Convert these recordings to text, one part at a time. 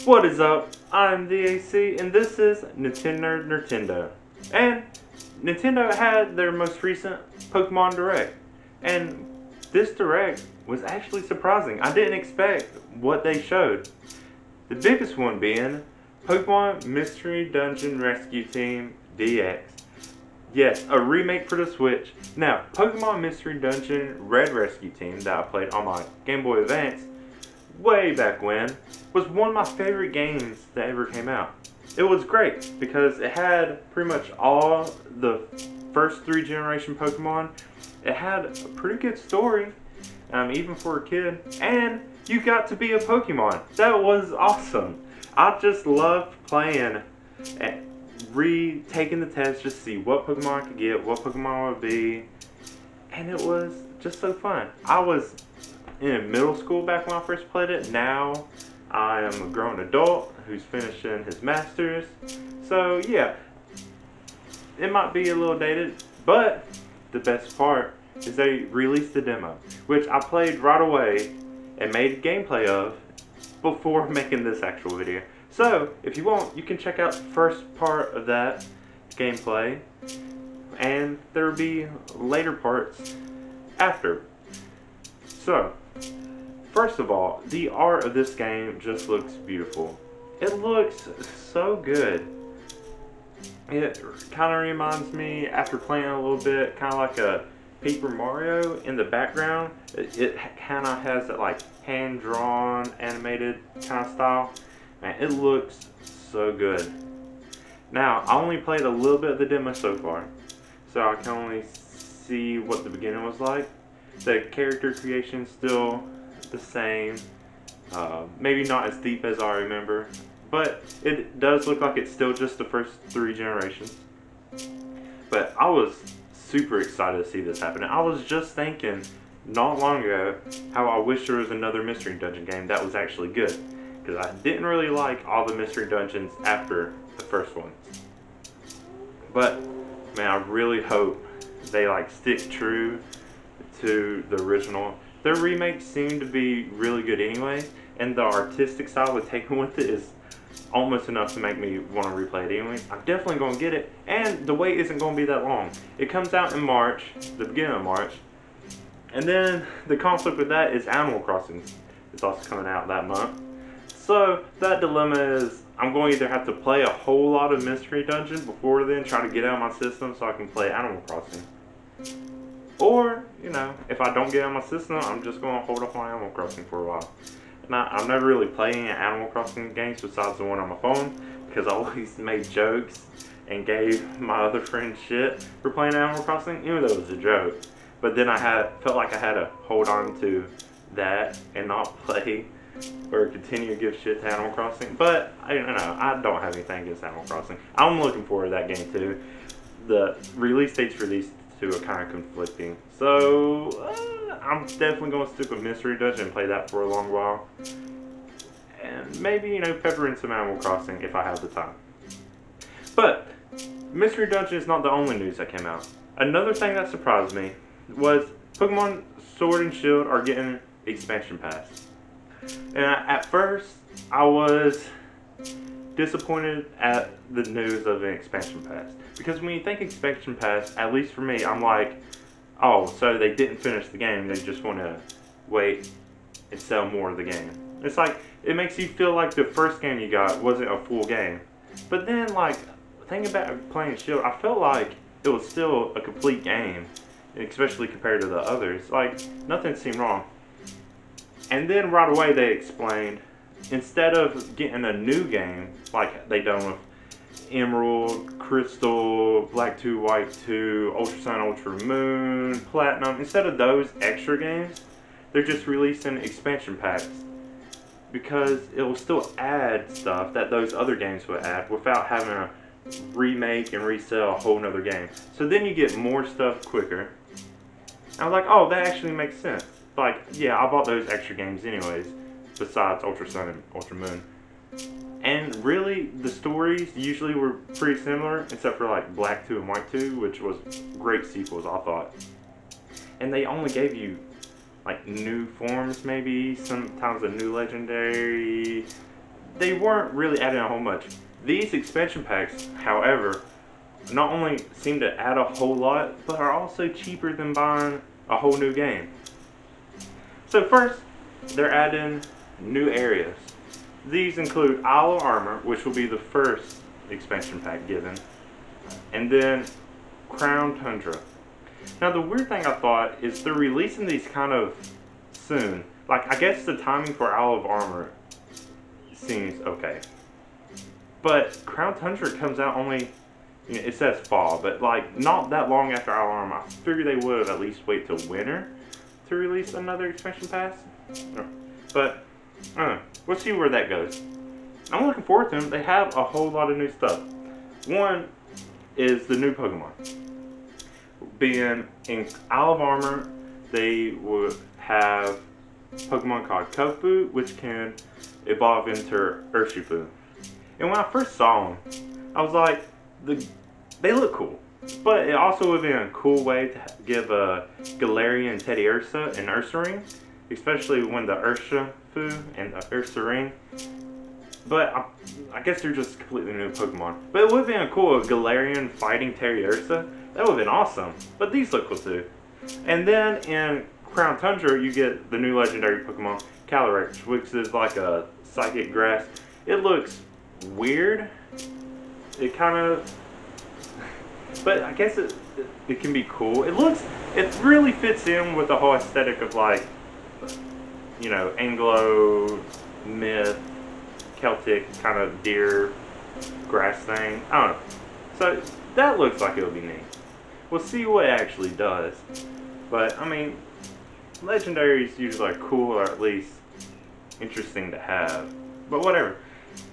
What is up? I'm the AC, and this is Nintendo. And Nintendo had their most recent Pokemon Direct, and this Direct was actually surprising. I didn't expect what they showed. The biggest one being Pokemon Mystery Dungeon Rescue Team DX. Yes, a remake for the Switch. Now, Pokemon Mystery Dungeon Red Rescue Team that I played on my Game Boy Advance way back when was one of my favorite games that ever came out. It was great because it had pretty much all the first 3 generation Pokemon. It had a pretty good story, even for a kid, and you got to be a Pokemon. That was awesome. I just loved playing and taking the test just to see what Pokemon I could get, what Pokemon would be, and it was just so fun. I was in middle school back when I first played it. Now I am a grown adult who's finishing his master's. So yeah, it might be a little dated, but the best part is they released the demo, which I played right away and made gameplay of before making this actual video. So if you want, you can check out the first part of that gameplay, and there will be later parts after. So, first of all, the art of this game just looks beautiful. It looks so good. It kind of reminds me, after playing a little bit, kind of like a Paper Mario in the background. It kind of has that like hand-drawn, animated kind of style. Man, it looks so good. Now, I only played a little bit of the demo so far, so I can only see what the beginning was like. The character creation still the same, maybe not as deep as I remember, but it does look like it's still just the first 3 generations. But I was super excited to see this happen. I was just thinking not long ago how I wish there was another Mystery Dungeon game that was actually good, because I didn't really like all the Mystery Dungeons after the first one. But man, I really hope they like stick true to the original. Their remakes seem to be really good anyway, and the artistic style with taken with it is almost enough to make me want to replay it anyway. I'm definitely going to get it, and the wait isn't going to be that long. It comes out in March, the beginning of March, and then the conflict with that is Animal Crossing. It's also coming out that month. So that dilemma is I'm going to either have to play a whole lot of Mystery Dungeon before then, try to get out of my system so I can play Animal Crossing. Or, you know, if I don't get out of my system, I'm just going to hold off on Animal Crossing for a while. And I've never really played any Animal Crossing games besides the one on my phone, because I always made jokes and gave my other friends shit for playing Animal Crossing, even though it was a joke. But then I felt like I had to hold on to that and not play or continue to give shit to Animal Crossing. But I don't know, I don't have anything against Animal Crossing. I'm looking forward to that game too. The release dates for these two are kind of conflicting, so I'm definitely going to stick with Mystery Dungeon and play that for a long while, and maybe, you know, pepper in some Animal Crossing if I have the time. But Mystery Dungeon is not the only news that came out. Another thing that surprised me was Pokemon Sword and Shield are getting expansion pass. And at first, I was disappointed at the news of an expansion pass. Because when you think expansion pass, at least for me, I'm like, oh, so they didn't finish the game, they just want to wait and sell more of the game. It's like, it makes you feel like the first game you got wasn't a full game. But then, like, thinking about playing Shield, I felt like it was still a complete game, especially compared to the others. Like, nothing seemed wrong. And then right away they explained, instead of getting a new game, like they done with Emerald, Crystal, Black 2, White 2, Ultra Sun, Ultra Moon, Platinum, instead of those extra games, they're just releasing expansion packs. Because it will still add stuff that those other games would add without having to remake and resell a whole nother game. So then you get more stuff quicker. I was like, oh, that actually makes sense. Like, yeah, I bought those extra games anyways, besides Ultra Sun and Ultra Moon. And really, the stories usually were pretty similar, except for like Black 2 and White 2, which was great sequels, I thought. And they only gave you like new forms, maybe, sometimes a new legendary, they weren't really adding a whole much. These expansion packs, however, not only seem to add a whole lot, but are also cheaper than buying a whole new game. So first, they're adding new areas. These include Isle of Armor, which will be the first expansion pack given, and then Crown Tundra. Now the weird thing I thought is they're releasing these kind of soon. Like, I guess the timing for Isle of Armor seems okay. But Crown Tundra comes out only, you know, it says fall, but like not that long after Isle of Armor. I figured they would at least wait till winter to release another expansion pass. But, I don't know. We'll see where that goes. I'm looking forward to them. They have a whole lot of new stuff. One is the new Pokemon. Being in Isle of Armor, they would have Pokemon called Kofu, which can evolve into Urshifu. And when I first saw them, I was like, they look cool. But it also would be a cool way to give a Galarian Teddiursa an Ursaring, especially when the Urshifu and the Ursaring. But I guess they're just completely new Pokemon. But it would have been a cool Galarian fighting Teddiursa. That would have been awesome. But these look cool too. And then in Crown Tundra, you get the new legendary Pokemon, Calyrex, which is like a psychic grass. It looks weird. It kind of... But I guess it can be cool. It really fits in with the whole aesthetic of, like, you know, Anglo myth, Celtic kind of deer grass thing. I don't know. So that looks like it'll be neat. We'll see what it actually does. But I mean, legendaries usually are cool, or at least interesting to have. But whatever.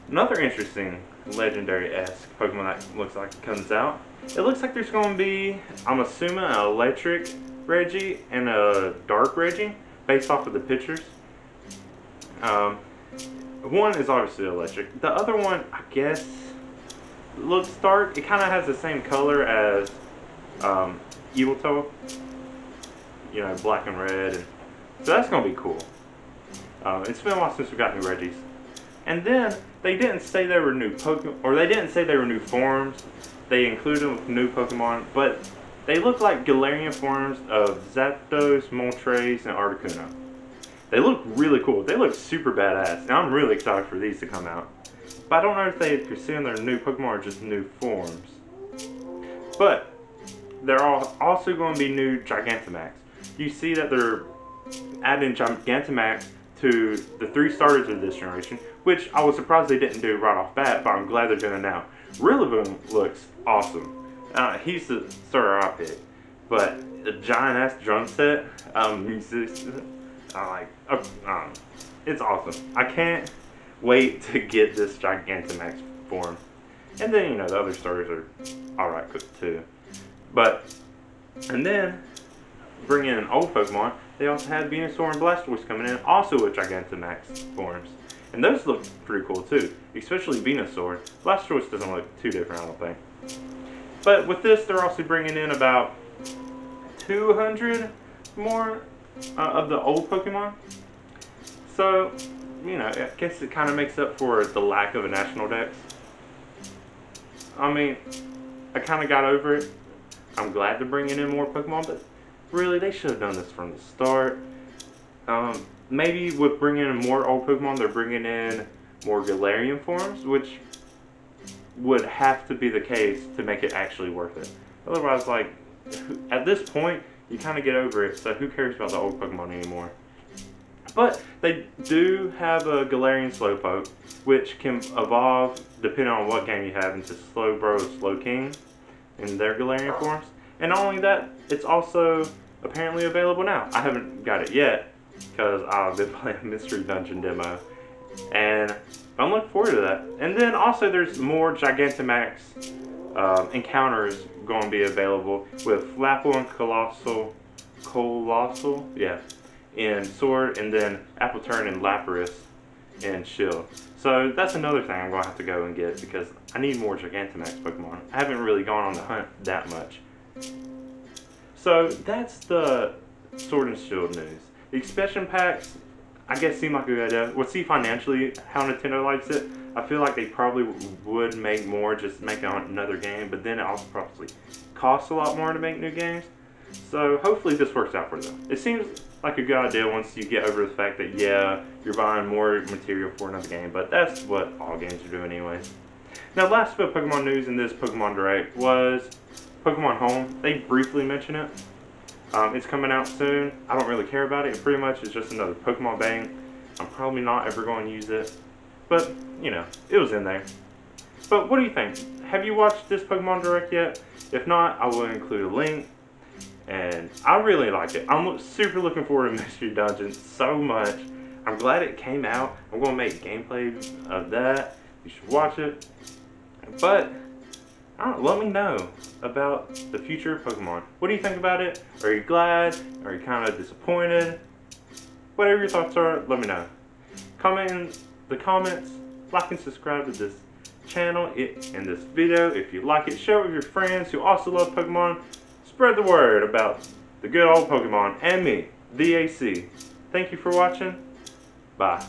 Another interesting legendary-esque Pokemon that looks like it comes out. It looks like there's going to be, I'm assuming, an electric Reggie and a dark Reggie, based off of the pictures. One is obviously electric. The other one, I guess, looks dark. It kind of has the same color as Yveltal. You know, black and red. And so that's going to be cool. It's been a while since we got new Reggies. And then, they didn't say they were new Pokemon, or they didn't say they were new forms. They included them with new Pokemon, but they look like Galarian forms of Zapdos, Moltres, and Articuno. They look really cool. They look super badass, and I'm really excited for these to come out. But I don't know if they're considering their new Pokemon or just new forms. But there are also going to be new Gigantamax. You see that they're adding Gigantamax to the 3 starters of this generation, which I was surprised they didn't do right off bat, but I'm glad they're doing it now. Rillaboom looks awesome. He's the starter I picked, but the giant-ass drum set, it's awesome. I can't wait to get this Gigantamax form. And then, you know, the other starters are alright too. And then, bringing in old Pokemon, they also had Venusaur and Blastoise coming in, also with Gigantamax forms. And those look pretty cool too, especially Venusaur. Blastoise doesn't look too different, I don't think. But with this, they're also bringing in about 200 more of the old Pokemon. So, you know, I guess it kind of makes up for the lack of a National Dex. I mean, I kind of got over it. I'm glad they're bringing in more Pokemon, but really, they should have done this from the start. Maybe with bringing in more old Pokemon, they're bringing in more Galarian forms, which would have to be the case to make it actually worth it. Otherwise, like, at this point, you kind of get over it, so who cares about the old Pokemon anymore? But they do have a Galarian Slowpoke, which can evolve, depending on what game you have, into Slowbro or Slowking in their Galarian forms. And not only that, it's also apparently available now. I haven't got it yet, because I've been playing Mystery Dungeon demo. And I'm looking forward to that. And then also there's more Gigantamax encounters going to be available with Flapple and Colossal, yeah, in Sword, and then Appletern and Lapras in Shield. So that's another thing I'm going to have to go and get, because I need more Gigantamax Pokemon. I haven't really gone on the hunt that much. So that's the Sword and Shield news. The expansion packs, I guess seemed like a good idea. We'll see financially how Nintendo likes it. I feel like they probably would make more, just make another game, but then it also probably costs a lot more to make new games. So hopefully this works out for them. It seems like a good idea once you get over the fact that, yeah, you're buying more material for another game, but that's what all games are doing anyways. Now, last bit of Pokemon news in this Pokemon Direct was Pokemon Home. They briefly mention it. It's coming out soon. I don't really care about it. It pretty much is just another Pokemon bank. I'm probably not ever going to use it, but, you know, it was in there. But what do you think? Have you watched this Pokemon Direct yet? If not, I will include a link. And I really like it. I'm super looking forward to Mystery Dungeon so much. I'm glad it came out. I'm going to make gameplay of that. You should watch it. But, I don't know, let me know about the future of Pokemon. What do you think about it? Are you glad? Are you kind of disappointed? Whatever your thoughts are, let me know. Comment in the comments. Like and subscribe to this channel and this video if you like it. Share it with your friends who also love Pokemon. Spread the word about the good old Pokemon and me, the AC. Thank you for watching. Bye.